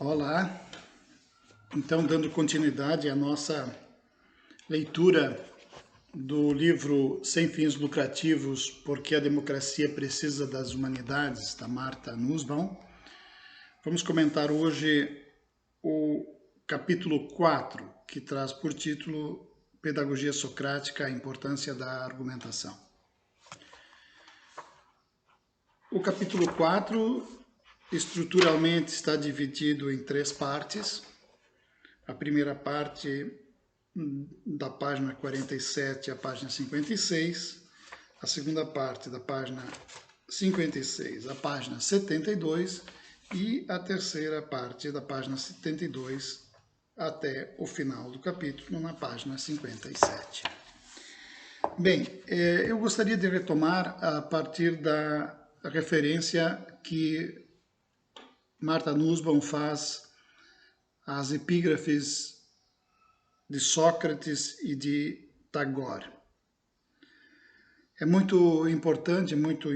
Olá, então dando continuidade à nossa leitura do livro Sem Fins Lucrativos, Porque a Democracia Precisa das Humanidades, da Martha Nussbaum, vamos comentar hoje o capítulo 4, que traz por título Pedagogia Socrática, a importância da argumentação. O capítulo 4 estruturalmente está dividido em 3 partes. A primeira parte, da página 47 à página 56. A segunda parte, da página 56 à página 72. E a terceira parte, da página 72 até o final do capítulo, na página 57. Bem, eu gostaria de retomar a partir da referência que Martha Nussbaum faz às epígrafes de Sócrates e de Tagore. É muito importante, muito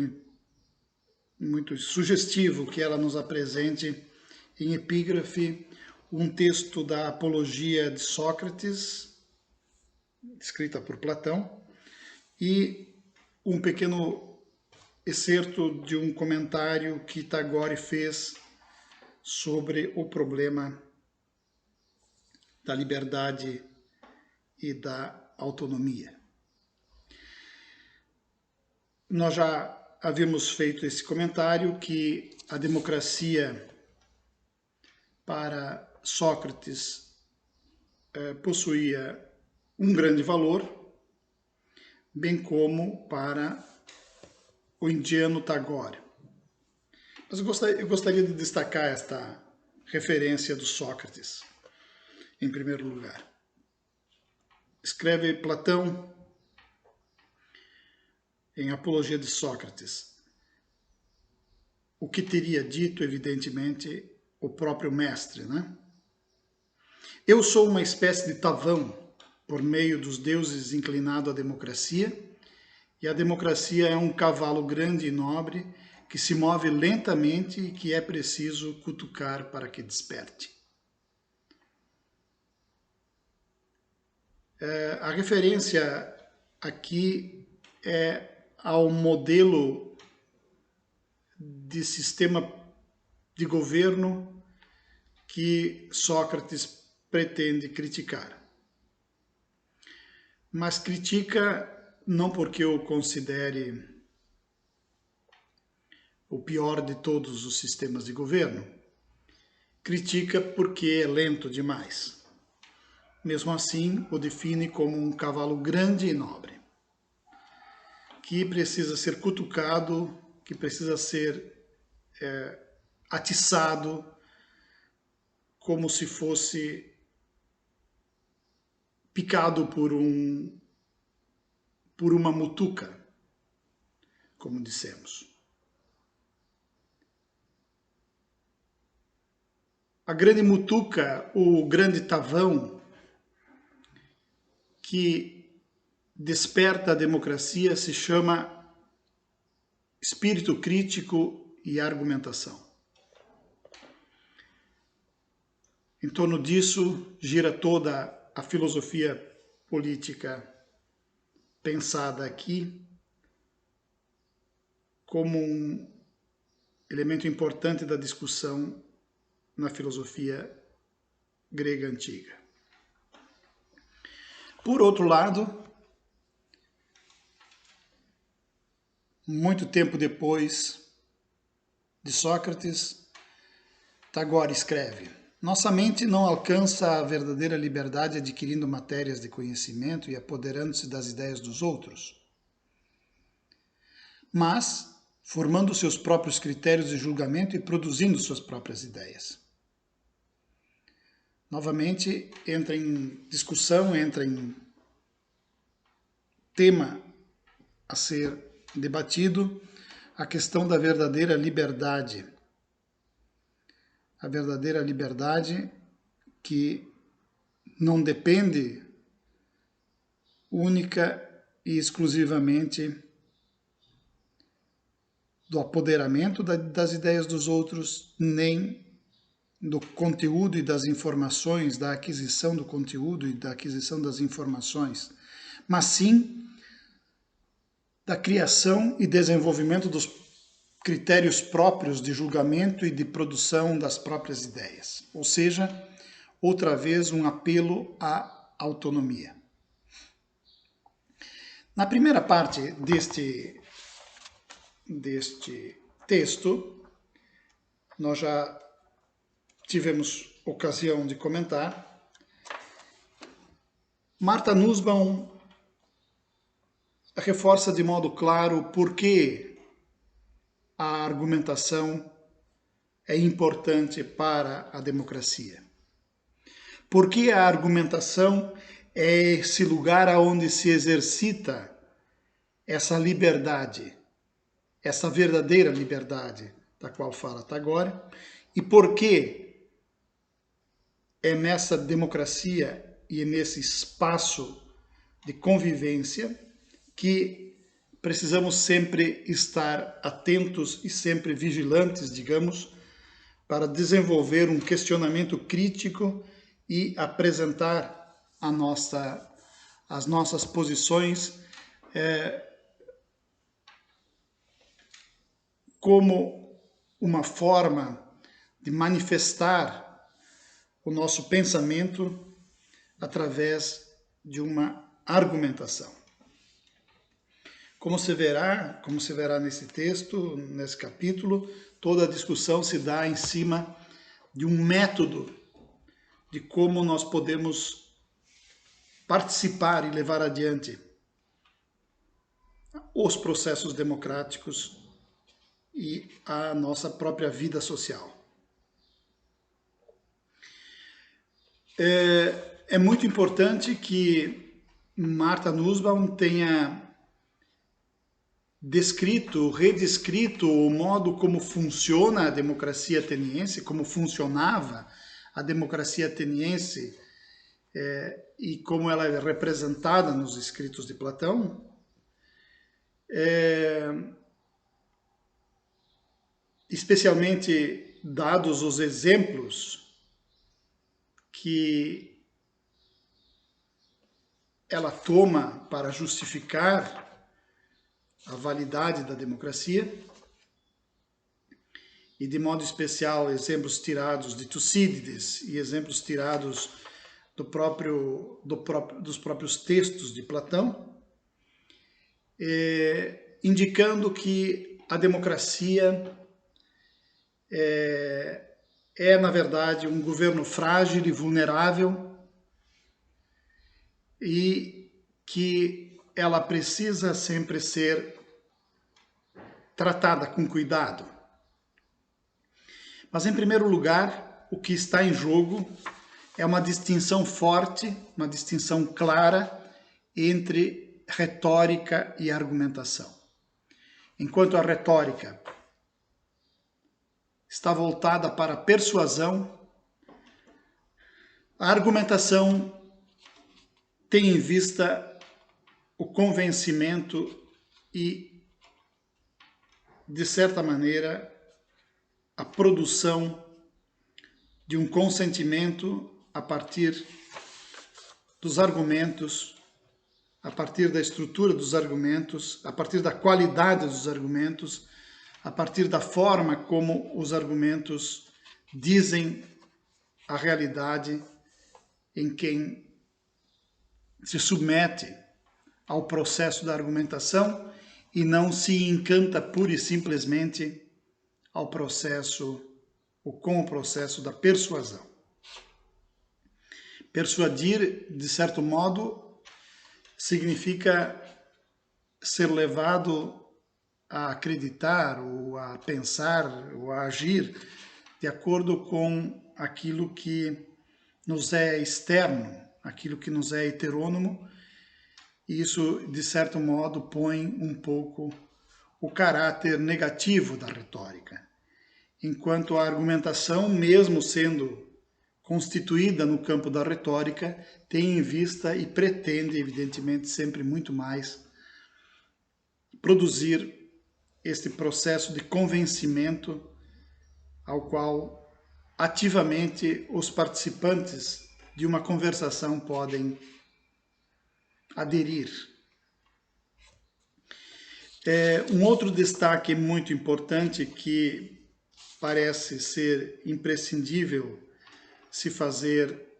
sugestivo que ela nos apresente em epígrafe um texto da Apologia de Sócrates, escrita por Platão, e um pequeno excerto de um comentário que Tagore fez sobre o problema da liberdade e da autonomia. Nós já havíamos feito esse comentário que a democracia para Sócrates possuía um grande valor, bem como para o indiano Tagore. Mas eu gostaria de destacar esta referência do Sócrates, em primeiro lugar. Escreve Platão em Apologia de Sócrates, o que teria dito, evidentemente, o próprio mestre, né? Eu sou uma espécie de tavão, por meio dos deuses inclinado à democracia, e a democracia é um cavalo grande e nobre, que se move lentamente e que é preciso cutucar para que desperte. A referência aqui é ao modelo de sistema de governo que Sócrates pretende criticar. Mas critica não porque o considere o pior de todos os sistemas de governo. Critica porque é lento demais. Mesmo assim, o define como um cavalo grande e nobre, que precisa ser cutucado, que precisa ser atiçado, como se fosse picado por uma mutuca, como dissemos. A grande mutuca, o grande tavão, que desperta a democracia, se chama espírito crítico e argumentação. Em torno disso gira toda a filosofia política pensada aqui como um elemento importante da discussão na filosofia grega antiga. Por outro lado, muito tempo depois de Sócrates, Tagore escreve: nossa mente não alcança a verdadeira liberdade adquirindo matérias de conhecimento e apoderando-se das ideias dos outros, mas formando seus próprios critérios de julgamento e produzindo suas próprias ideias. Novamente, entra em discussão, entra em tema a ser debatido a questão da verdadeira liberdade. A verdadeira liberdade que não depende única e exclusivamente do apoderamento das ideias dos outros, nem do conteúdo e das informações, da aquisição do conteúdo e da aquisição das informações, mas sim da criação e desenvolvimento dos critérios próprios de julgamento e de produção das próprias ideias. Ou seja, outra vez um apelo à autonomia. Na primeira parte deste texto, nós já tivemos ocasião de comentar. Martha Nussbaum reforça de modo claro por que a argumentação é importante para a democracia. Por que a argumentação é esse lugar onde se exercita essa liberdade, essa verdadeira liberdade da qual fala Tagore, e por que é nessa democracia e nesse espaço de convivência que precisamos sempre estar atentos e sempre vigilantes, digamos, para desenvolver um questionamento crítico e apresentar as nossas posições como uma forma de manifestar o nosso pensamento através de uma argumentação. Como se verá nesse texto, nesse capítulo, toda a discussão se dá em cima de um método de como nós podemos participar e levar adiante os processos democráticos e a nossa própria vida social. É muito importante que Martha Nussbaum tenha redescrito o modo como funciona a democracia ateniense, como funcionava a democracia ateniense e como ela é representada nos escritos de Platão. Especialmente dados os exemplos que ela toma para justificar a validade da democracia, e de modo especial exemplos tirados de Tucídides e exemplos tirados dos próprios textos de Platão, indicando que a democracia na verdade, um governo frágil e vulnerável e que ela precisa sempre ser tratada com cuidado. Mas, em primeiro lugar, o que está em jogo é uma distinção forte, uma distinção clara entre retórica e argumentação. Enquanto a retórica está voltada para a persuasão, a argumentação tem em vista o convencimento e, de certa maneira, a produção de um consentimento a partir dos argumentos, a partir da estrutura dos argumentos, a partir da qualidade dos argumentos, a partir da forma como os argumentos dizem a realidade em quem se submete ao processo da argumentação e não se encanta pura e simplesmente ao processo ou com o processo da persuasão. Persuadir, de certo modo, significa ser levado a acreditar, ou a pensar, ou a agir de acordo com aquilo que nos é externo, aquilo que nos é heterônomo, e isso, de certo modo, põe um pouco o caráter negativo da retórica. Enquanto a argumentação, mesmo sendo constituída no campo da retórica, tem em vista e pretende, evidentemente, sempre muito mais produzir este processo de convencimento ao qual ativamente os participantes de uma conversação podem aderir. Um outro destaque muito importante que parece ser imprescindível se fazer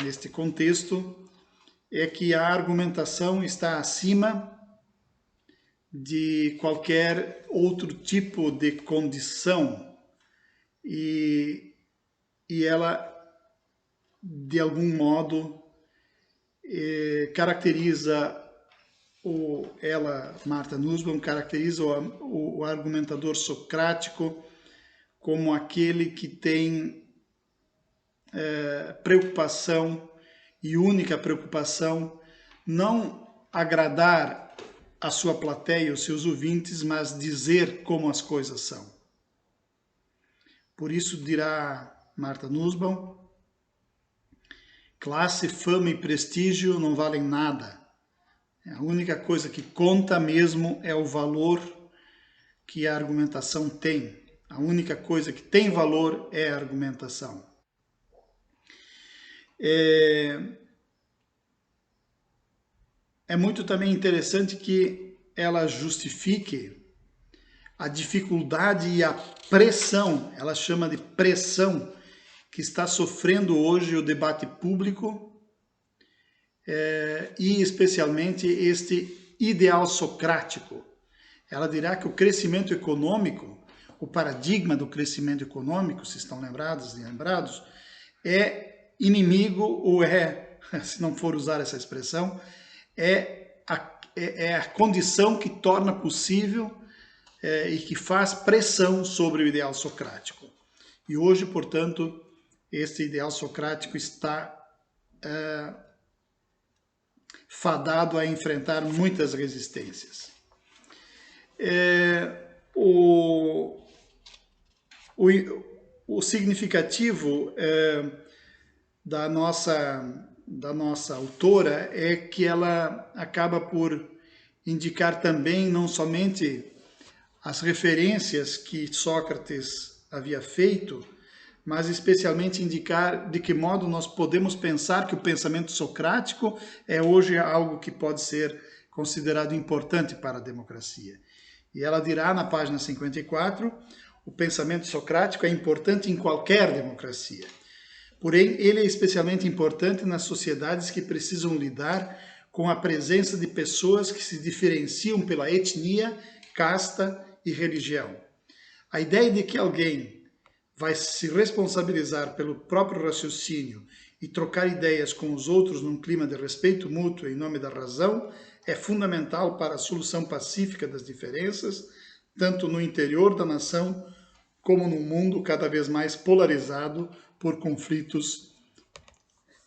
neste contexto é que a argumentação está acima de qualquer outro tipo de condição e ela, de algum modo, caracteriza Martha Nussbaum, caracteriza o argumentador socrático como aquele que tem preocupação e única preocupação não agradar a sua plateia, os seus ouvintes, mas dizer como as coisas são. Por isso dirá Martha Nussbaum, classe, fama e prestígio não valem nada. A única coisa que conta mesmo é o valor que a argumentação tem. A única coisa que tem valor é a argumentação. É muito também interessante que ela justifique a dificuldade e a pressão, ela chama de pressão, que está sofrendo hoje o debate público e especialmente este ideal socrático. Ela dirá que o crescimento econômico, o paradigma do crescimento econômico, se estão lembrados, é inimigo, ou se não for usar essa expressão, é a condição que torna possível e que faz pressão sobre o ideal socrático. E hoje, portanto, este ideal socrático está fadado a enfrentar muitas resistências. O significativo da nossa autora é que ela acaba por indicar também não somente as referências que Sócrates havia feito, mas especialmente indicar de que modo nós podemos pensar que o pensamento socrático é hoje algo que pode ser considerado importante para a democracia. E ela dirá na página 54, o pensamento socrático é importante em qualquer democracia. Porém, ele é especialmente importante nas sociedades que precisam lidar com a presença de pessoas que se diferenciam pela etnia, casta e religião. A ideia de que alguém vai se responsabilizar pelo próprio raciocínio e trocar ideias com os outros num clima de respeito mútuo em nome da razão é fundamental para a solução pacífica das diferenças, tanto no interior da nação como num mundo cada vez mais polarizado por conflitos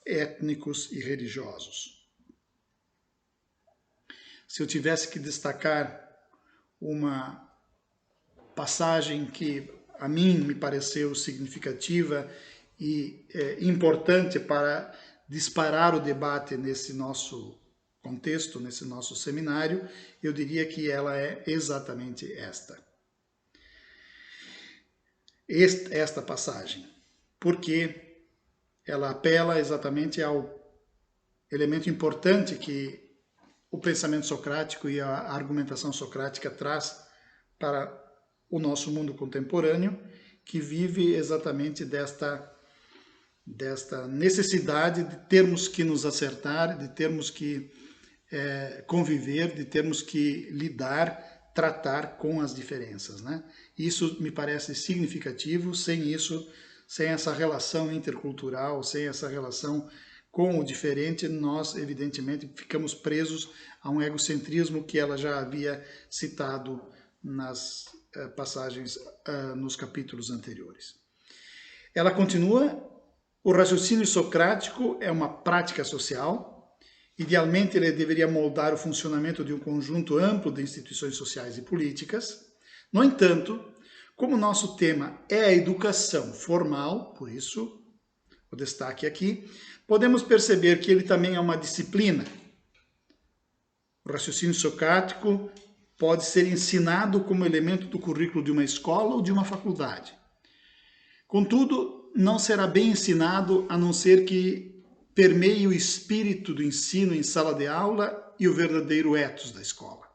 étnicos e religiosos. Se eu tivesse que destacar uma passagem que a mim me pareceu significativa e importante para disparar o debate nesse nosso contexto, nesse nosso seminário, eu diria que ela é exatamente esta passagem, porque ela apela exatamente ao elemento importante que o pensamento socrático e a argumentação socrática traz para o nosso mundo contemporâneo, que vive exatamente desta necessidade de termos que nos acertar, de termos que conviver, de termos que lidar, tratar com as diferenças, né? Isso me parece significativo. Sem isso, sem essa relação intercultural, sem essa relação com o diferente, nós, evidentemente, ficamos presos a um egocentrismo que ela já havia citado nas passagens, nos capítulos anteriores. Ela continua, o raciocínio socrático é uma prática social, idealmente ele deveria moldar o funcionamento de um conjunto amplo de instituições sociais e políticas. No entanto, como nosso tema é a educação formal, por isso o destaque aqui, podemos perceber que ele também é uma disciplina. O raciocínio socrático pode ser ensinado como elemento do currículo de uma escola ou de uma faculdade. Contudo, não será bem ensinado a não ser que permeie o espírito do ensino em sala de aula e o verdadeiro ethos da escola.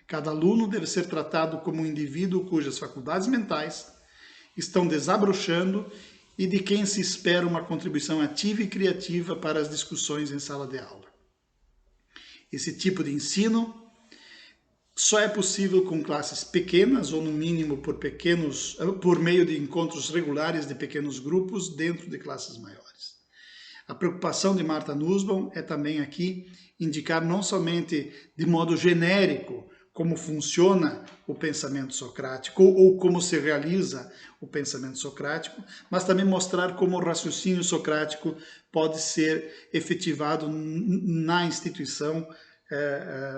Cada aluno deve ser tratado como um indivíduo cujas faculdades mentais estão desabrochando e de quem se espera uma contribuição ativa e criativa para as discussões em sala de aula. Esse tipo de ensino só é possível com classes pequenas, ou no mínimo por meio de encontros regulares de pequenos grupos dentro de classes maiores. A preocupação de Martha Nussbaum é também aqui indicar não somente de modo genérico como funciona o pensamento socrático ou como se realiza o pensamento socrático, mas também mostrar como o raciocínio socrático pode ser efetivado na instituição,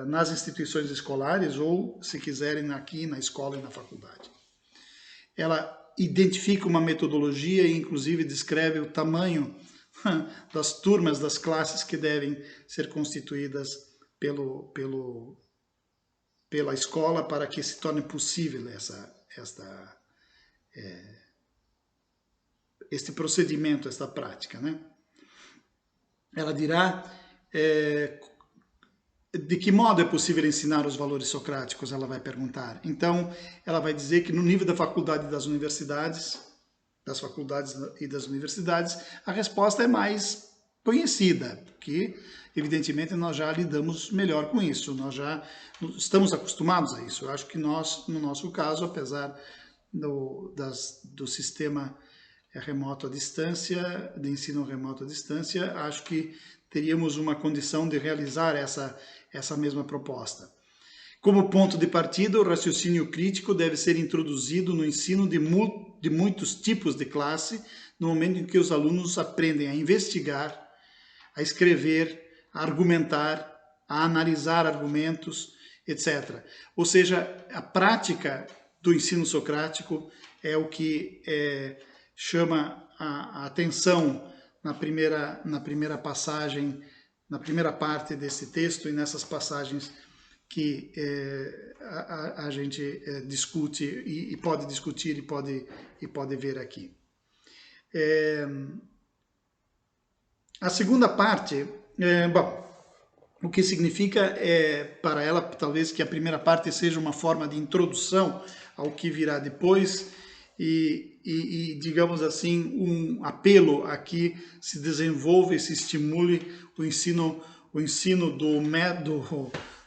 nas instituições escolares ou, se quiserem, aqui na escola e na faculdade. Ela identifica uma metodologia e, inclusive, descreve o tamanho das turmas, das classes que devem ser constituídas pela escola para que se torne possível este procedimento, esta prática, né? Ela dirá de que modo é possível ensinar os valores socráticos, ela vai perguntar. Então, ela vai dizer que no nível da faculdade e das universidades, a resposta é mais conhecida, porque, evidentemente, nós já lidamos melhor com isso, nós já estamos acostumados a isso. Eu acho que nós, no nosso caso, apesar do sistema remoto à distância, de ensino remoto à distância, acho que teríamos uma condição de realizar essa mesma proposta. Como ponto de partida, o raciocínio crítico deve ser introduzido no ensino de muitos tipos de classe, no momento em que os alunos aprendem a investigar, a escrever, a argumentar, a analisar argumentos, etc. Ou seja, a prática do ensino socrático é o que chama a atenção na primeira passagem, na primeira parte desse texto e nessas passagens que a gente discute e pode discutir e pode ver aqui. A segunda parte, o que significa para ela, talvez, que a primeira parte seja uma forma de introdução ao que virá depois e digamos assim, um apelo a que se desenvolva e se estimule o ensino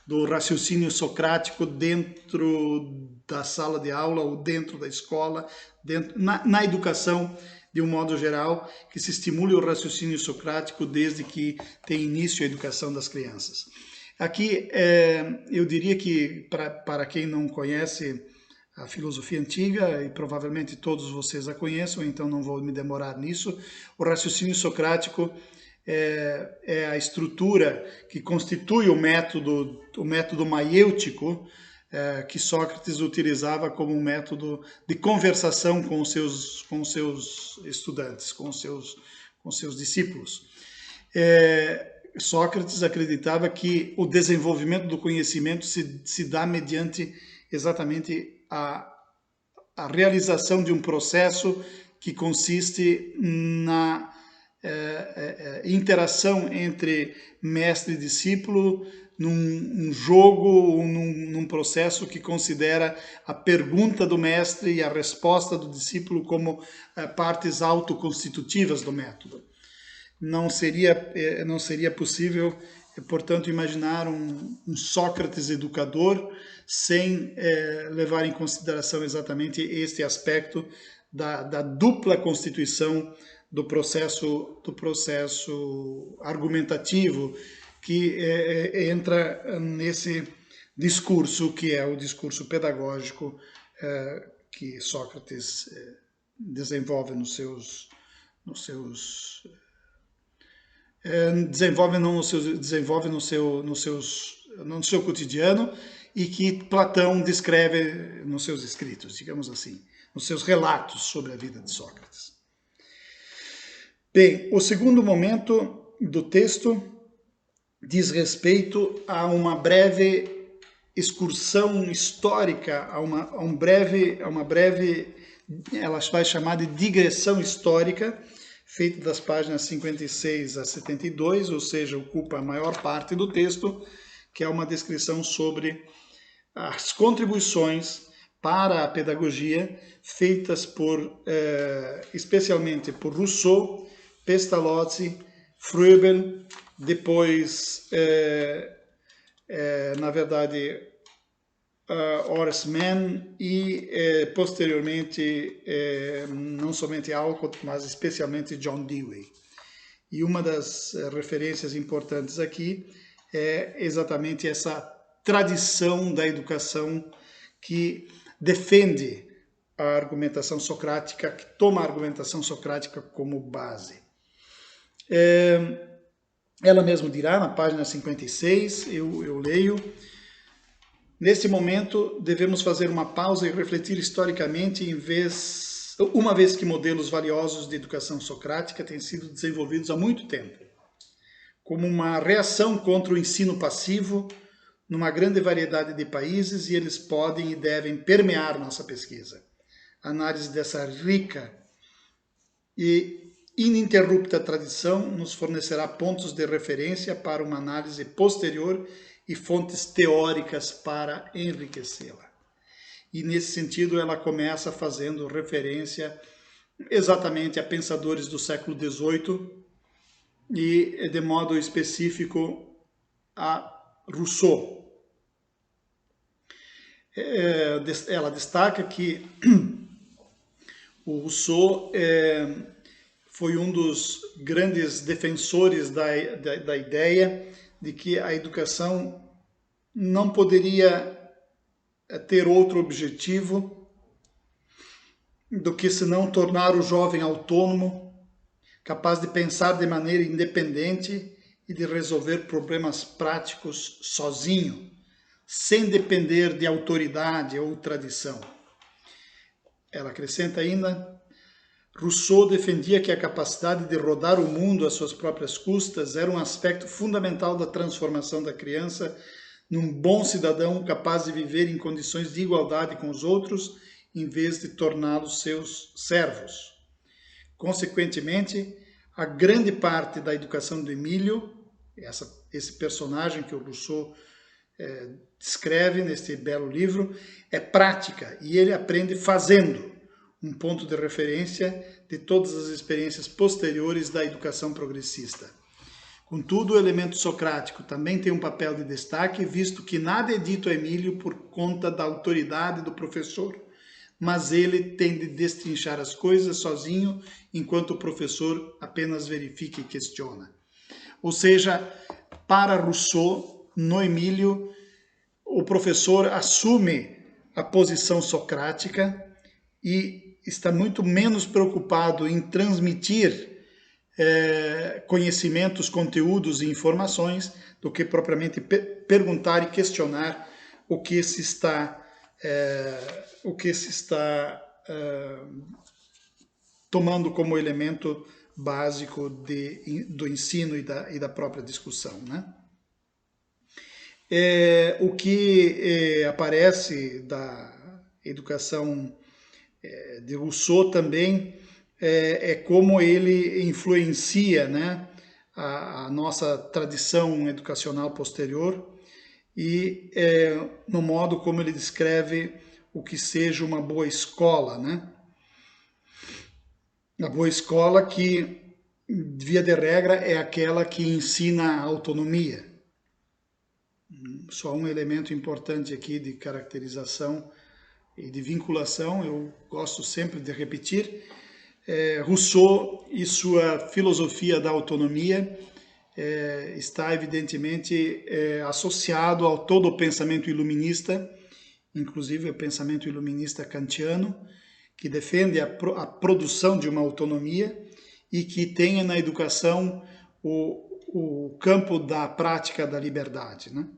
do raciocínio socrático dentro da sala de aula ou dentro da escola, na educação de um modo geral, que se estimule o raciocínio socrático desde que tem início a educação das crianças. Aqui, eu diria que, para quem não conhece a filosofia antiga, e provavelmente todos vocês a conheçam, então não vou me demorar nisso, o raciocínio socrático é a estrutura que constitui o método maiêutico, que Sócrates utilizava como um método de conversação com os seus estudantes, com os seus discípulos. Sócrates acreditava que o desenvolvimento do conhecimento se dá mediante exatamente a realização de um processo que consiste na interação entre mestre e discípulo, num jogo, num processo que considera a pergunta do mestre e a resposta do discípulo como partes autoconstitutivas do método. Não seria possível, portanto, imaginar um Sócrates educador sem levar em consideração exatamente este aspecto da dupla constituição do processo argumentativo que entra nesse discurso que é o discurso pedagógico que Sócrates desenvolve no seu cotidiano e que Platão descreve nos seus escritos, digamos assim, nos seus relatos sobre a vida de Sócrates. Bem, o segundo momento do texto diz respeito a uma breve excursão histórica, a uma breve ela vai chamar de digressão histórica, feita das páginas 56 a 72, ou seja, ocupa a maior parte do texto, que é uma descrição sobre as contribuições para a pedagogia feitas especialmente por Rousseau, Pestalozzi, Froebel, depois, na verdade, Horace Mann e, posteriormente, não somente Alcott, mas especialmente John Dewey. E uma das referências importantes aqui é exatamente essa tradição da educação que defende a argumentação socrática, que toma a argumentação socrática como base. Ela mesma dirá, na página 56, eu leio: nesse momento, devemos fazer uma pausa e refletir historicamente, uma vez que modelos valiosos de educação socrática têm sido desenvolvidos há muito tempo, como uma reação contra o ensino passivo numa grande variedade de países, e eles podem e devem permear nossa pesquisa. A análise dessa rica e ininterrupta tradição nos fornecerá pontos de referência para uma análise posterior e fontes teóricas para enriquecê-la. E nesse sentido ela começa fazendo referência exatamente a pensadores do século XVIII e, de modo específico, a Rousseau. Ela destaca que o Rousseau foi um dos grandes defensores da ideia de que a educação não poderia ter outro objetivo do que senão tornar o jovem autônomo, capaz de pensar de maneira independente e de resolver problemas práticos sozinho, sem depender de autoridade ou tradição. Ela acrescenta ainda: Rousseau defendia que a capacidade de rodar o mundo às suas próprias custas era um aspecto fundamental da transformação da criança num bom cidadão capaz de viver em condições de igualdade com os outros, em vez de torná-los seus servos. Consequentemente, a grande parte da educação do Emílio, esse personagem que o Rousseau descreve neste belo livro, é prática, e ele aprende fazendo, um ponto de referência de todas as experiências posteriores da educação progressista. Contudo, o elemento socrático também tem um papel de destaque, visto que nada é dito a Emílio por conta da autoridade do professor, mas ele tem de destrinchar as coisas sozinho, enquanto o professor apenas verifica e questiona. Ou seja, para Rousseau, no Emílio, o professor assume a posição socrática e está muito menos preocupado em transmitir conhecimentos, conteúdos e informações do que propriamente perguntar e questionar o que se está tomando como elemento básico do ensino e da própria discussão, né? O que aparece da educação de Rousseau também é como ele influencia, né, a nossa tradição educacional posterior e no modo como ele descreve o que seja uma boa escola, né? A boa escola que, via de regra, é aquela que ensina a autonomia. Só um elemento importante aqui de caracterização e de vinculação, eu gosto sempre de repetir, Rousseau e sua filosofia da autonomia está evidentemente associado ao todo o pensamento iluminista, inclusive o pensamento iluminista kantiano, que defende a produção de uma autonomia e que tenha na educação o campo da prática da liberdade, né?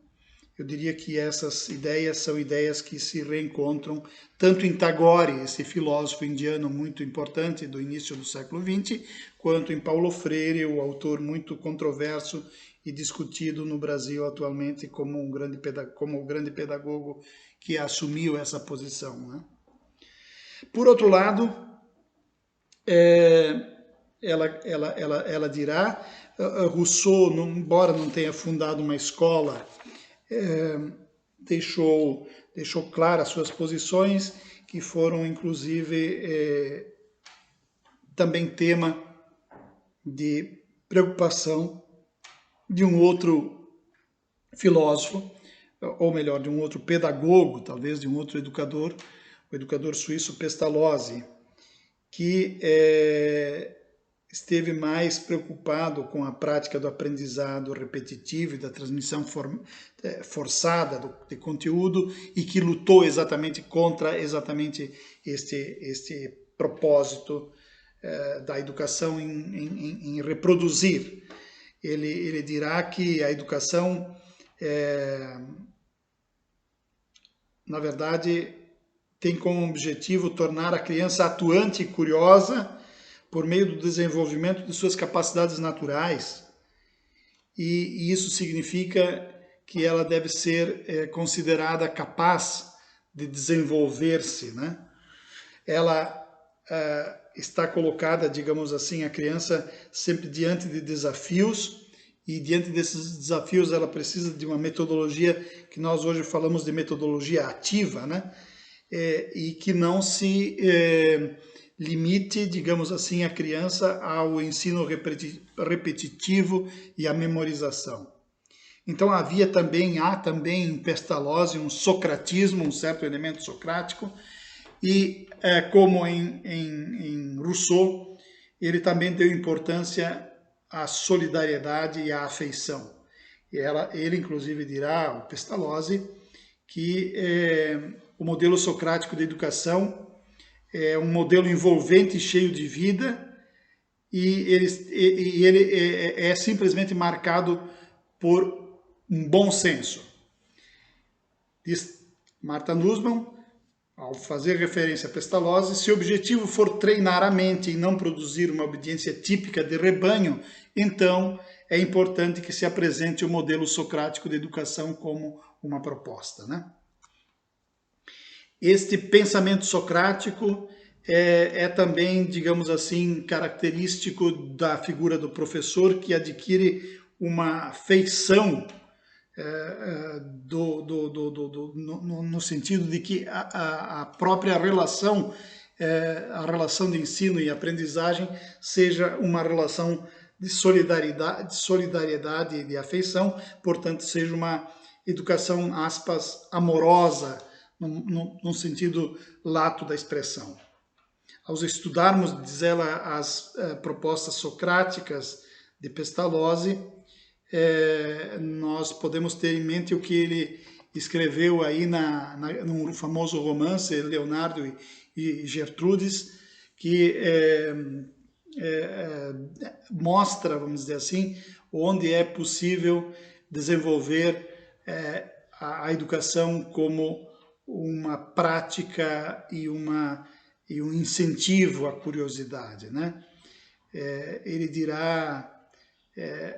Eu diria que essas ideias são ideias que se reencontram tanto em Tagore, esse filósofo indiano muito importante do início do século XX, quanto em Paulo Freire, o autor muito controverso e discutido no Brasil atualmente como o grande pedagogo que assumiu essa posição, né? Por outro lado, ela dirá, Rousseau, embora não tenha fundado uma escola, deixou claras suas posições, que foram inclusive também tema de preocupação de um outro filósofo, ou melhor, de um outro pedagogo, talvez de um outro educador, o educador suíço Pestalozzi, que esteve mais preocupado com a prática do aprendizado repetitivo e da transmissão forçada de conteúdo, e que lutou exatamente contra este propósito da educação em reproduzir. Ele dirá que a educação, na verdade, tem como objetivo tornar a criança atuante e curiosa por meio do desenvolvimento de suas capacidades naturais, e isso significa que ela deve ser considerada capaz de desenvolver-se, né? Ela está colocada, digamos assim, a criança sempre diante de desafios, e diante desses desafios ela precisa de uma metodologia que nós hoje falamos de metodologia ativa, né? E que não se limite, digamos assim, a criança ao ensino repetitivo e à memorização. Então há também em Pestalozzi um socratismo, um certo elemento socrático, e como em Rousseau, ele também deu importância à solidariedade e à afeição. E ele inclusive dirá, o Pestalozzi, que o modelo socrático de educação é um modelo envolvente e cheio de vida, e ele é simplesmente marcado por um bom senso. Diz Martha Nussbaum, ao fazer referência a Pestalozzi, se o objetivo for treinar a mente e não produzir uma obediência típica de rebanho, então é importante que se apresente o modelo socrático de educação como uma proposta, né? Este pensamento socrático é também, digamos assim, característico da figura do professor, que adquire uma feição no sentido de que a própria relação, a relação de ensino e aprendizagem seja uma relação de solidariedade e de afeição, portanto seja uma educação, aspas, amorosa, no sentido lato da expressão. Ao estudarmos, diz ela, as propostas socráticas de Pestalozzi, nós podemos ter em mente o que ele escreveu aí num famoso romance, Leonardo e Gertrudes, que mostra, vamos dizer assim, onde é possível desenvolver a educação como uma prática e um incentivo à curiosidade, né? Ele dirá,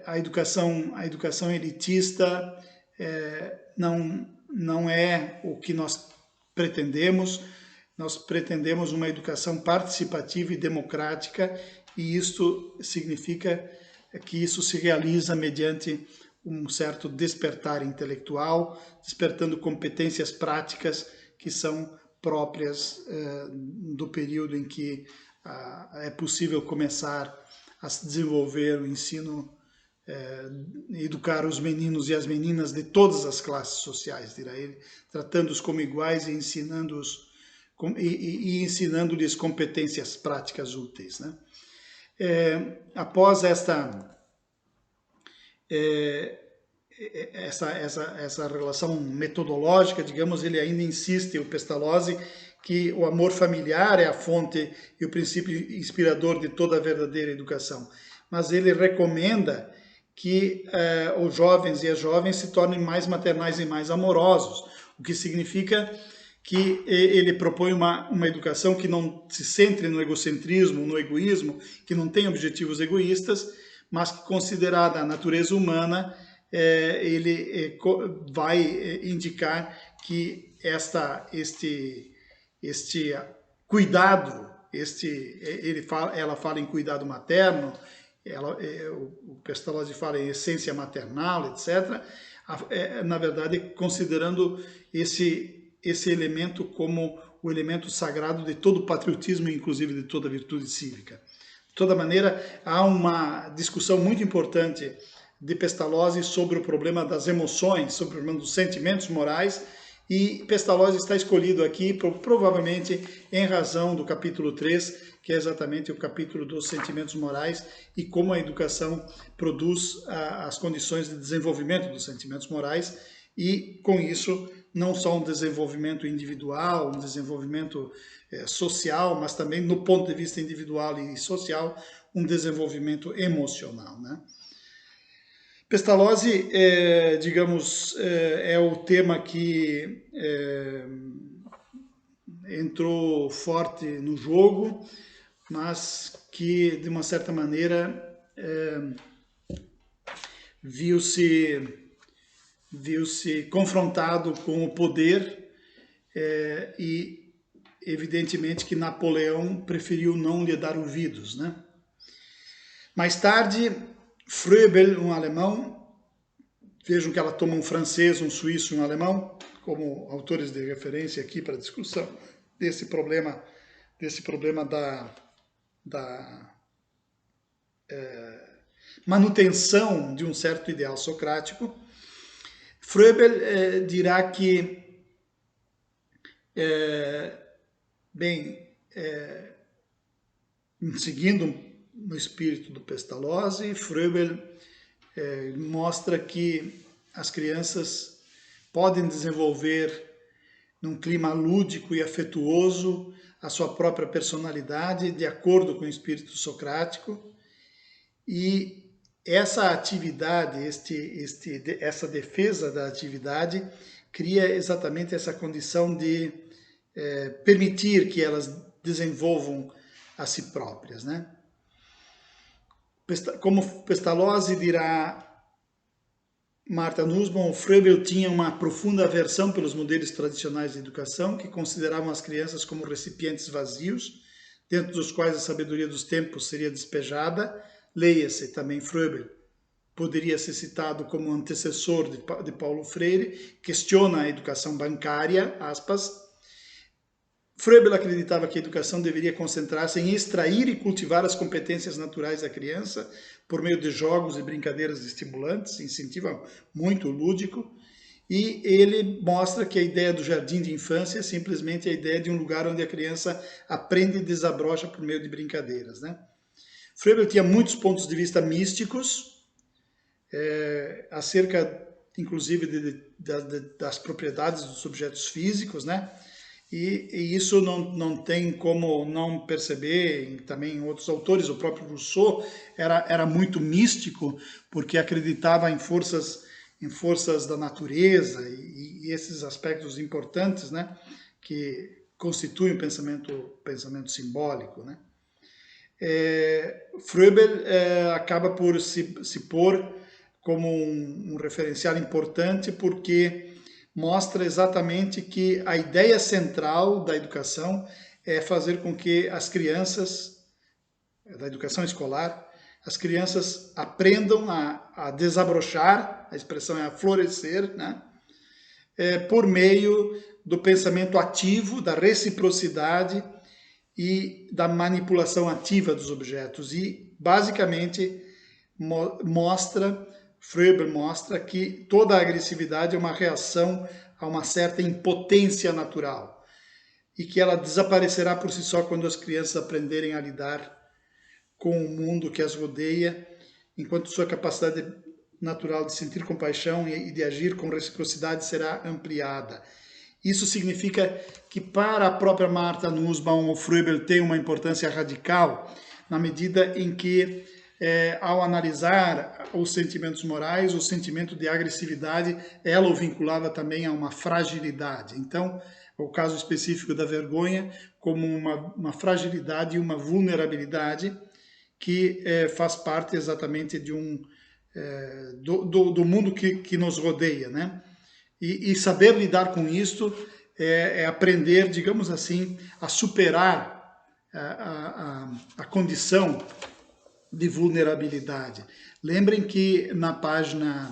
a educação elitista não é o que nós pretendemos uma educação participativa e democrática, e isto significa que isso se realiza mediante um certo despertar intelectual, despertando competências práticas que são próprias do período em que é possível começar a se desenvolver o ensino, educar os meninos e as meninas de todas as classes sociais, dirá ele, tratando-os como iguais e ensinando-lhes competências práticas úteis, né? Após essa relação metodológica, digamos, ele ainda insiste, o Pestalozzi, que o amor familiar é a fonte e o princípio inspirador de toda a verdadeira educação. Mas ele recomenda que os jovens e as jovens se tornem mais maternais e mais amorosos, o que significa que ele propõe uma educação que não se centre no egocentrismo, no egoísmo, que não tem objetivos egoístas, mas que, considerada a natureza humana, ele vai indicar que este cuidado, ela fala em cuidado materno, o Pestalozzi fala em essência maternal, etc., na verdade, considerando esse elemento como o elemento sagrado de todo o patriotismo, inclusive de toda a virtude cívica. De toda maneira, há uma discussão muito importante de Pestalozzi sobre o problema das emoções, sobre o problema dos sentimentos morais, e Pestalozzi está escolhido aqui provavelmente em razão do capítulo 3, que é exatamente o capítulo dos sentimentos morais e como a educação produz as condições de desenvolvimento dos sentimentos morais e, com isso, não só um desenvolvimento individual, um desenvolvimento social, mas também, no ponto de vista individual e social, um desenvolvimento emocional, né? Pestalozzi, digamos, é o tema que entrou forte no jogo, mas que, de uma certa maneira, viu-se confrontado com o poder e, evidentemente, que Napoleão preferiu não lhe dar ouvidos, né? Mais tarde, Froebel, um alemão, vejam que ela toma um francês, um suíço e um alemão como autores de referência aqui para a discussão desse problema da manutenção de um certo ideal socrático. Froebel dirá que, seguindo no espírito do Pestalozzi, Froebel mostra que as crianças podem desenvolver num clima lúdico e afetuoso a sua própria personalidade de acordo com o espírito socrático, e essa atividade, essa defesa da atividade cria exatamente essa condição de permitir que elas desenvolvam a si próprias, né? Como Pestalozzi dirá Martha Nussbaum, Froebel tinha uma profunda aversão pelos modelos tradicionais de educação, que consideravam as crianças como recipientes vazios, dentro dos quais a sabedoria dos tempos seria despejada. Leia-se também Froebel, poderia ser citado como antecessor de Paulo Freire, questiona a educação bancária, aspas. Froebel acreditava que a educação deveria concentrar-se em extrair e cultivar as competências naturais da criança por meio de jogos e brincadeiras estimulantes, incentiva muito o lúdico, e ele mostra que a ideia do jardim de infância é simplesmente a ideia de um lugar onde a criança aprende e desabrocha por meio de brincadeiras, né? Froebel tinha muitos pontos de vista místicos, acerca, inclusive, das propriedades dos objetos físicos, né? E isso não tem como não perceber, também em outros autores, o próprio Rousseau era muito místico, porque acreditava em forças da natureza e esses aspectos importantes, né, que constituem o pensamento simbólico, né. Froebel acaba por se pôr como um referencial importante, porque mostra exatamente que a ideia central da educação é fazer com que as crianças, da educação escolar, as crianças aprendam a desabrochar, a expressão é a florescer, né? Por meio do pensamento ativo, da reciprocidade e da manipulação ativa dos objetos. E, basicamente, Froebel mostra que toda a agressividade é uma reação a uma certa impotência natural e que ela desaparecerá por si só quando as crianças aprenderem a lidar com o mundo que as rodeia, enquanto sua capacidade natural de sentir compaixão e de agir com reciprocidade será ampliada. Isso significa que para a própria Martha Nussbaum, o Froebel tem uma importância radical na medida em que, ao analisar os sentimentos morais, o sentimento de agressividade, ela o vinculava também a uma fragilidade. Então, o caso específico da vergonha como uma fragilidade e uma vulnerabilidade que faz parte exatamente de do mundo que nos rodeia, né? E saber lidar com isso é aprender, digamos assim, a superar a condição de vulnerabilidade. Lembrem que na página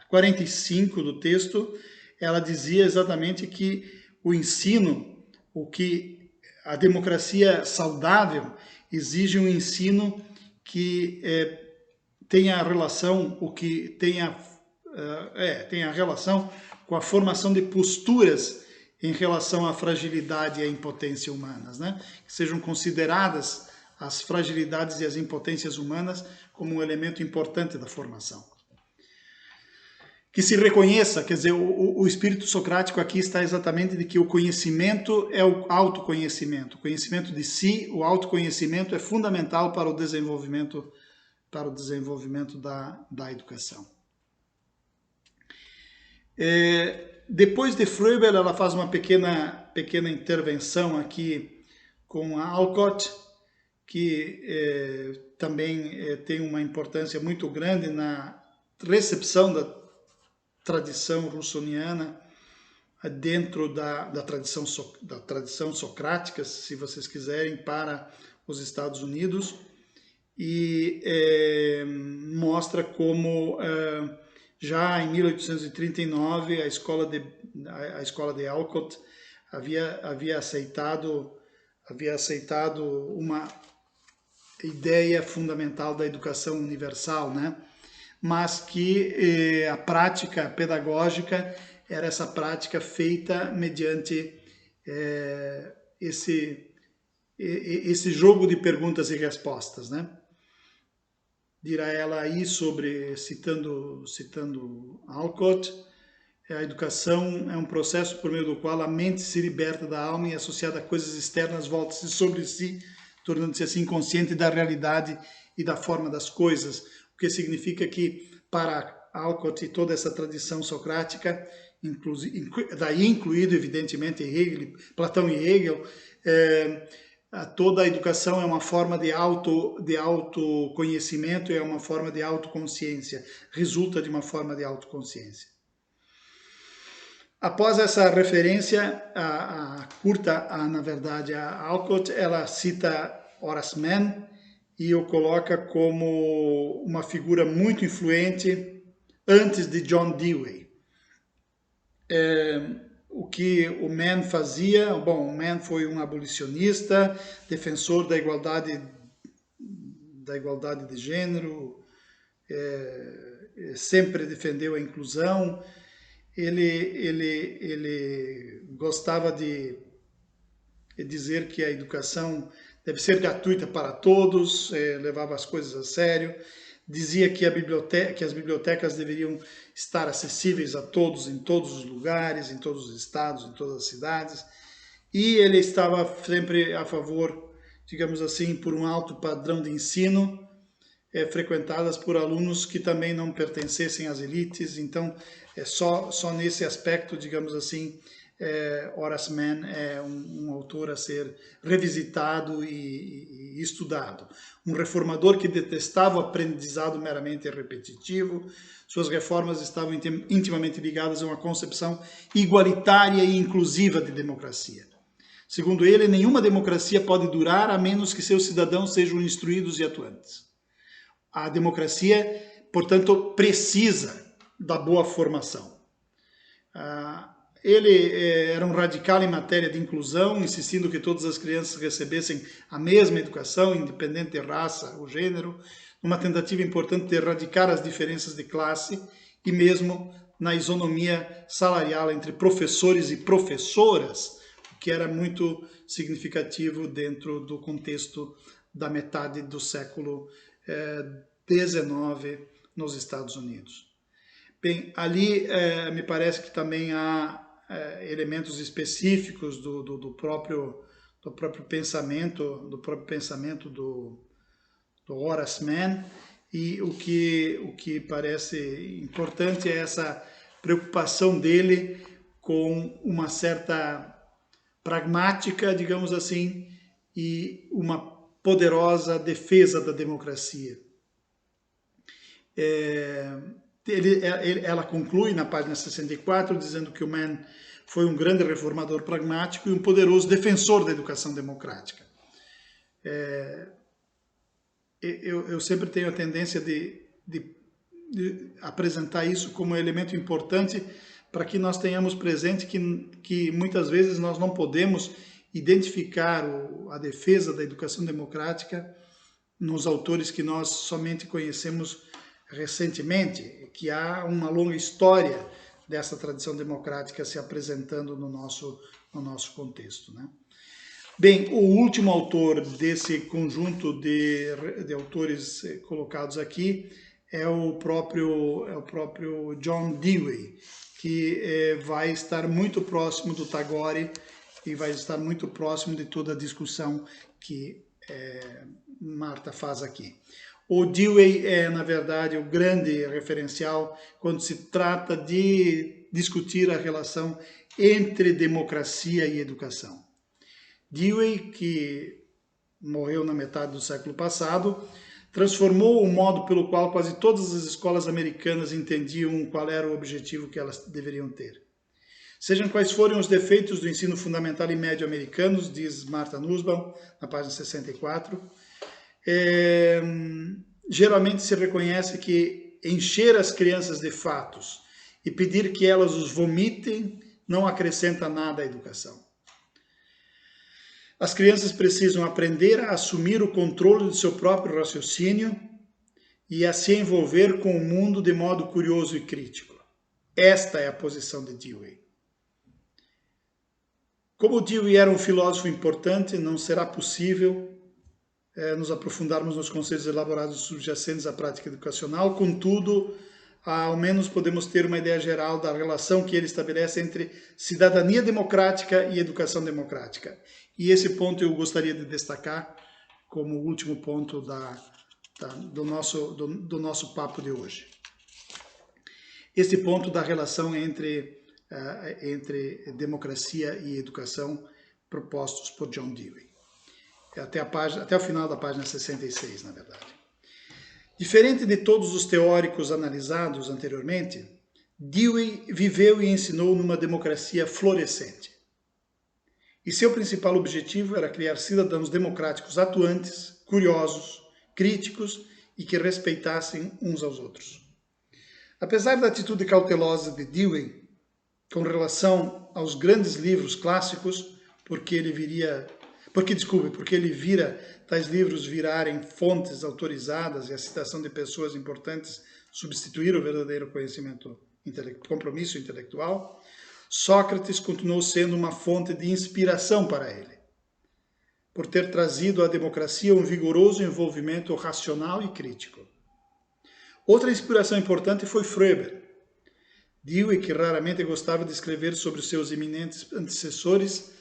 45 do texto, ela dizia exatamente que o ensino, o que a democracia saudável exige um ensino que tenha relação, tenha relação com a formação de posturas em relação à fragilidade e à impotência humanas, né? Que sejam consideradas as fragilidades e as impotências humanas como um elemento importante da formação. Que se reconheça, quer dizer, o espírito socrático aqui está exatamente de que o conhecimento é o autoconhecimento. O conhecimento de si, o autoconhecimento é fundamental para o desenvolvimento da educação. Depois de Froebel, ela faz uma pequena intervenção aqui com a Alcott, que também tem uma importância muito grande na recepção da tradição russoniana dentro da tradição socrática, se vocês quiserem, para os Estados Unidos, e mostra como já em 1839 a escola de Alcott havia aceitado uma ideia fundamental da educação universal, né? Mas que a prática pedagógica era essa prática feita mediante esse jogo de perguntas e respostas, né? Dirá ela aí citando Alcott, a educação é um processo por meio do qual a mente se liberta da alma e, associada a coisas externas, volta-se sobre si, tornando-se assim consciente da realidade e da forma das coisas, o que significa que, para Alcott e toda essa tradição socrática, daí incluído, evidentemente, Platão e Hegel, toda a educação é uma forma de autoconhecimento, é uma forma de autoconsciência, resulta de uma forma de autoconsciência. Após essa referência, na verdade, a Alcott, ela cita Horace Mann e o coloca como uma figura muito influente antes de John Dewey. O que o Mann fazia, bom, o Mann foi um abolicionista, defensor da igualdade de gênero, sempre defendeu a inclusão. Ele gostava de dizer que a educação deve ser gratuita para todos, levava as coisas a sério, dizia que as bibliotecas deveriam estar acessíveis a todos, em todos os lugares, em todos os estados, em todas as cidades, e ele estava sempre a favor, digamos assim, por um alto padrão de ensino, frequentadas por alunos que também não pertencessem às elites. Então, só nesse aspecto, digamos assim, Horace Mann é um autor a ser revisitado e estudado. Um reformador que detestava o aprendizado meramente repetitivo. Suas reformas estavam intimamente ligadas a uma concepção igualitária e inclusiva de democracia. Segundo ele, nenhuma democracia pode durar a menos que seus cidadãos sejam instruídos e atuantes. A democracia, portanto, precisa da boa formação. Ele era um radical em matéria de inclusão, insistindo que todas as crianças recebessem a mesma educação, independente de raça ou gênero, numa tentativa importante de erradicar as diferenças de classe e mesmo na isonomia salarial entre professores e professoras, o que era muito significativo dentro do contexto da metade do século XIX nos Estados Unidos. Bem, ali me parece que também há elementos específicos do próprio pensamento do Horace Mann, e o que parece importante é essa preocupação dele com uma certa pragmática, digamos assim, e uma poderosa defesa da democracia. Ela conclui na página 64 dizendo que o Mann foi um grande reformador pragmático e um poderoso defensor da educação democrática. Eu sempre tenho a tendência de apresentar isso como um elemento importante para que nós tenhamos presente que muitas vezes nós não podemos identificar a defesa da educação democrática nos autores que nós somente conhecemos recentemente, que há uma longa história dessa tradição democrática se apresentando no nosso contexto, né? Bem, o último autor desse conjunto de autores colocados aqui é o próprio John Dewey, que vai estar muito próximo do Tagore e vai estar muito próximo de toda a discussão que Marta faz aqui. O Dewey é, na verdade, o grande referencial quando se trata de discutir a relação entre democracia e educação. Dewey, que morreu na metade do século passado, transformou o modo pelo qual quase todas as escolas americanas entendiam qual era o objetivo que elas deveriam ter. Sejam quais forem os defeitos do ensino fundamental e médio americanos, diz Martha Nussbaum, na página 64, geralmente se reconhece que encher as crianças de fatos e pedir que elas os vomitem não acrescenta nada à educação. As crianças precisam aprender a assumir o controle do seu próprio raciocínio e a se envolver com o mundo de modo curioso e crítico. Esta é a posição de Dewey. Como Dewey era um filósofo importante, não será possível nos aprofundarmos nos conceitos elaborados subjacentes à prática educacional, contudo, ao menos podemos ter uma ideia geral da relação que ele estabelece entre cidadania democrática e educação democrática. E esse ponto eu gostaria de destacar como último ponto do nosso papo de hoje. Esse ponto da relação entre democracia e educação propostos por John Dewey. Até o final da página 66, na verdade. Diferente de todos os teóricos analisados anteriormente, Dewey viveu e ensinou numa democracia florescente. E seu principal objetivo era criar cidadãos democráticos atuantes, curiosos, críticos e que respeitassem uns aos outros. Apesar da atitude cautelosa de Dewey com relação aos grandes livros clássicos, porque ele vira tais livros virarem fontes autorizadas e a citação de pessoas importantes substituir o verdadeiro compromisso intelectual, Sócrates continuou sendo uma fonte de inspiração para ele, por ter trazido à democracia um vigoroso envolvimento racional e crítico. Outra inspiração importante foi Froebel. Dewey, que raramente gostava de escrever sobre os seus eminentes antecessores,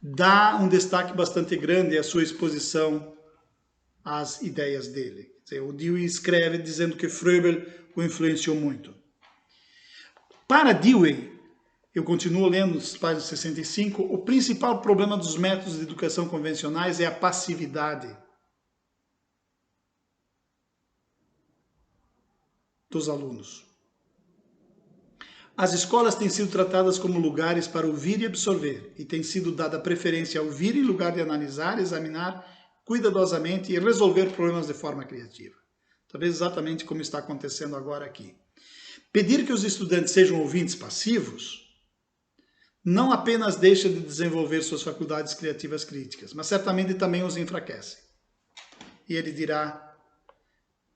dá um destaque bastante grande à sua exposição às ideias dele. O Dewey escreve dizendo que Froebel o influenciou muito. Para Dewey, eu continuo lendo página 65, o principal problema dos métodos de educação convencionais é a passividade dos alunos. As escolas têm sido tratadas como lugares para ouvir e absorver, e tem sido dada preferência a ouvir em lugar de analisar, examinar cuidadosamente e resolver problemas de forma criativa. Talvez exatamente como está acontecendo agora aqui. Pedir que os estudantes sejam ouvintes passivos não apenas deixa de desenvolver suas faculdades criativas críticas, mas certamente também os enfraquece. E ele dirá,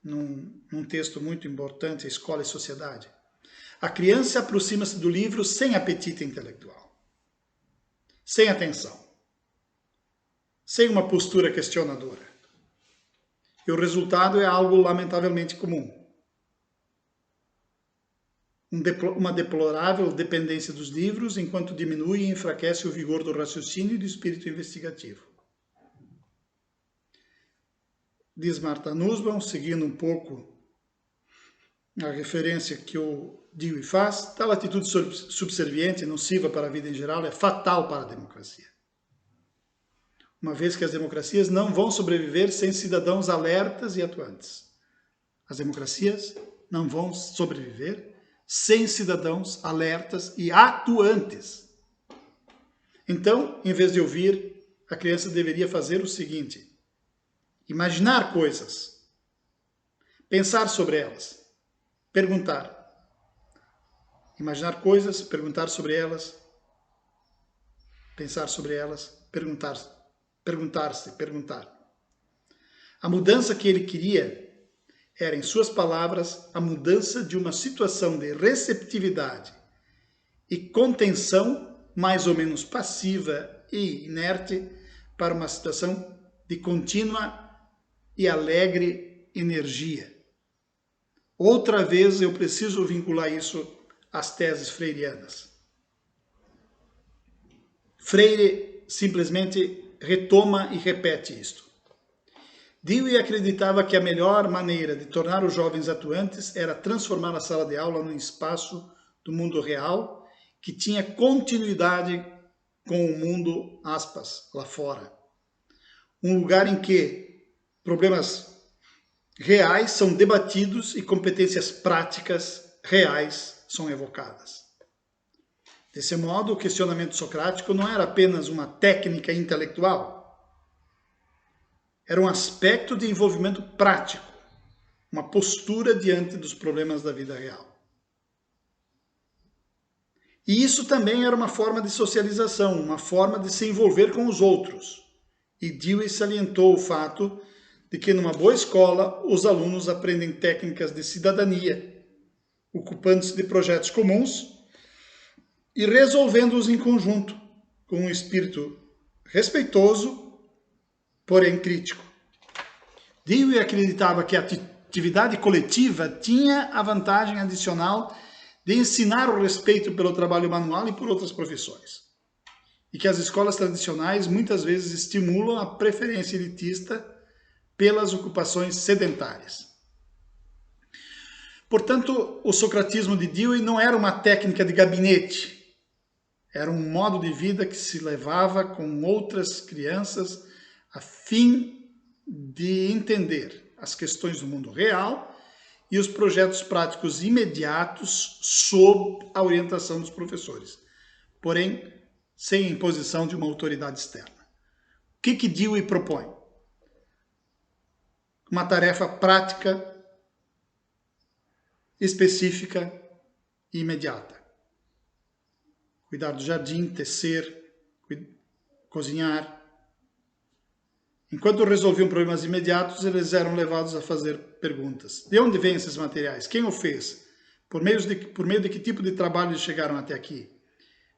num texto muito importante, Escola e Sociedade, a criança aproxima-se do livro sem apetite intelectual, sem atenção, sem uma postura questionadora. E o resultado é algo lamentavelmente comum. Uma deplorável dependência dos livros, enquanto diminui e enfraquece o vigor do raciocínio e do espírito investigativo. Diz Martha Nussbaum, seguindo um pouco a referência que o Dewey faz, tal atitude subserviente e nociva para a vida em geral é fatal para a democracia. Uma vez que as democracias não vão sobreviver sem cidadãos alertas e atuantes. As democracias não vão sobreviver sem cidadãos alertas e atuantes. Então, em vez de ouvir, a criança deveria fazer o seguinte: imaginar coisas, pensar sobre elas, perguntar. Imaginar coisas, perguntar sobre elas, pensar sobre elas, perguntar-se, perguntar. A mudança que ele queria era, em suas palavras, a mudança de uma situação de receptividade e contenção mais ou menos passiva e inerte para uma situação de contínua e alegre energia. Outra vez eu preciso vincular isso às teses freirianas. Freire simplesmente retoma e repete isto. Dewey acreditava que a melhor maneira de tornar os jovens atuantes era transformar a sala de aula num espaço do mundo real que tinha continuidade com o mundo, aspas, lá fora. Um lugar em que problemas reais são debatidos e competências práticas reais são evocadas. Desse modo, o questionamento socrático não era apenas uma técnica intelectual, era um aspecto de envolvimento prático, uma postura diante dos problemas da vida real. E isso também era uma forma de socialização, uma forma de se envolver com os outros. E Dewey salientou o fato de que numa boa escola os alunos aprendem técnicas de cidadania, ocupando-se de projetos comuns e resolvendo-os em conjunto, com um espírito respeitoso, porém crítico. Dewey acreditava que a atividade coletiva tinha a vantagem adicional de ensinar o respeito pelo trabalho manual e por outras profissões, e que as escolas tradicionais muitas vezes estimulam a preferência elitista pelas ocupações sedentárias. Portanto, o socratismo de Dewey não era uma técnica de gabinete, era um modo de vida que se levava com outras crianças a fim de entender as questões do mundo real e os projetos práticos imediatos sob a orientação dos professores, porém sem imposição de uma autoridade externa. O que Dewey propõe? Uma tarefa prática, específica e imediata. Cuidar do jardim, tecer, cozinhar. Enquanto resolviam problemas imediatos, eles eram levados a fazer perguntas. De onde vêm esses materiais? Quem o fez? Por meio de que tipo de trabalho eles chegaram até aqui?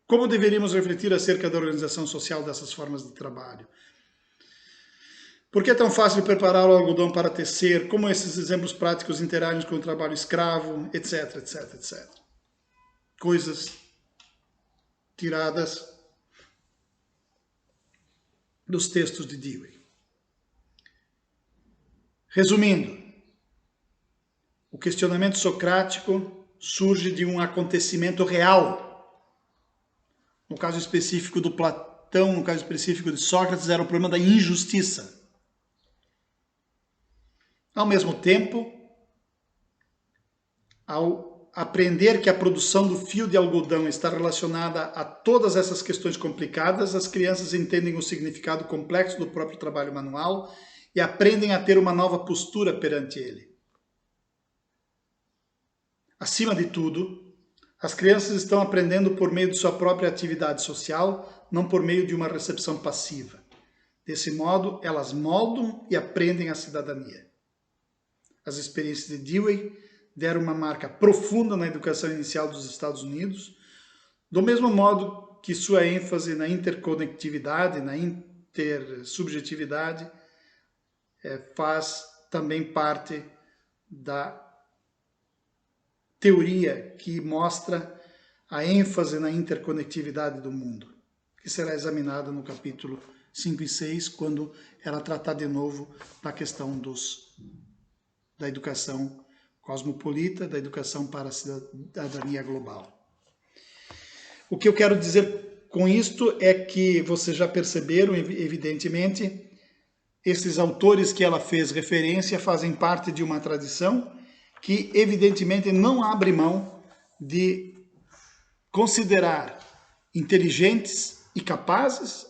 Como deveríamos refletir acerca da organização social dessas formas de trabalho? Por que é tão fácil preparar o algodão para tecer? Como esses exemplos práticos interagem com o trabalho escravo? Etc, etc, etc. Coisas tiradas dos textos de Dewey. Resumindo, o questionamento socrático surge de um acontecimento real. No caso específico do Platão, no caso específico de Sócrates, era o problema da injustiça. Ao mesmo tempo, ao aprender que a produção do fio de algodão está relacionada a todas essas questões complicadas, as crianças entendem o significado complexo do próprio trabalho manual e aprendem a ter uma nova postura perante ele. Acima de tudo, as crianças estão aprendendo por meio de sua própria atividade social, não por meio de uma recepção passiva. Desse modo, elas moldam e aprendem a cidadania. As experiências de Dewey deram uma marca profunda na educação inicial dos Estados Unidos, do mesmo modo que sua ênfase na interconectividade, na intersubjetividade, faz também parte da teoria que mostra a ênfase na interconectividade do mundo, que será examinada no capítulo 5 e 6, quando ela tratar de novo da questão da educação cosmopolita, da educação para a cidadania global. O que eu quero dizer com isto é que vocês já perceberam, evidentemente, esses autores que ela fez referência fazem parte de uma tradição que, evidentemente, não abre mão de considerar inteligentes e capazes,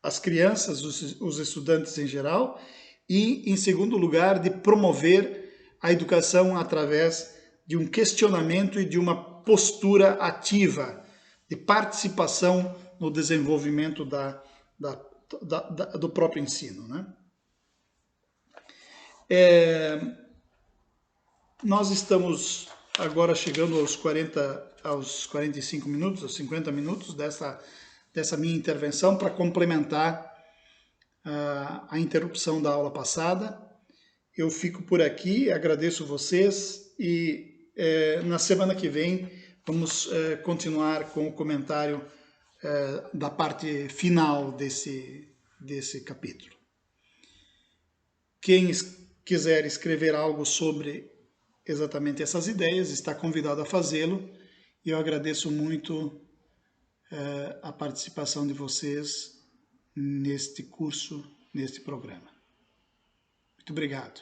as crianças, os estudantes em geral, e, em segundo lugar, de promover a educação através de um questionamento e de uma postura ativa, de participação no desenvolvimento do próprio ensino, né? Nós estamos agora chegando aos 45 minutos, aos 50 minutos dessa minha intervenção para complementar a interrupção da aula passada. Eu fico por aqui, agradeço vocês e na semana que vem vamos continuar com o comentário da parte final desse capítulo. Quem quiser escrever algo sobre exatamente essas ideias está convidado a fazê-lo e eu agradeço muito a participação de vocês neste curso, neste programa. Muito obrigado.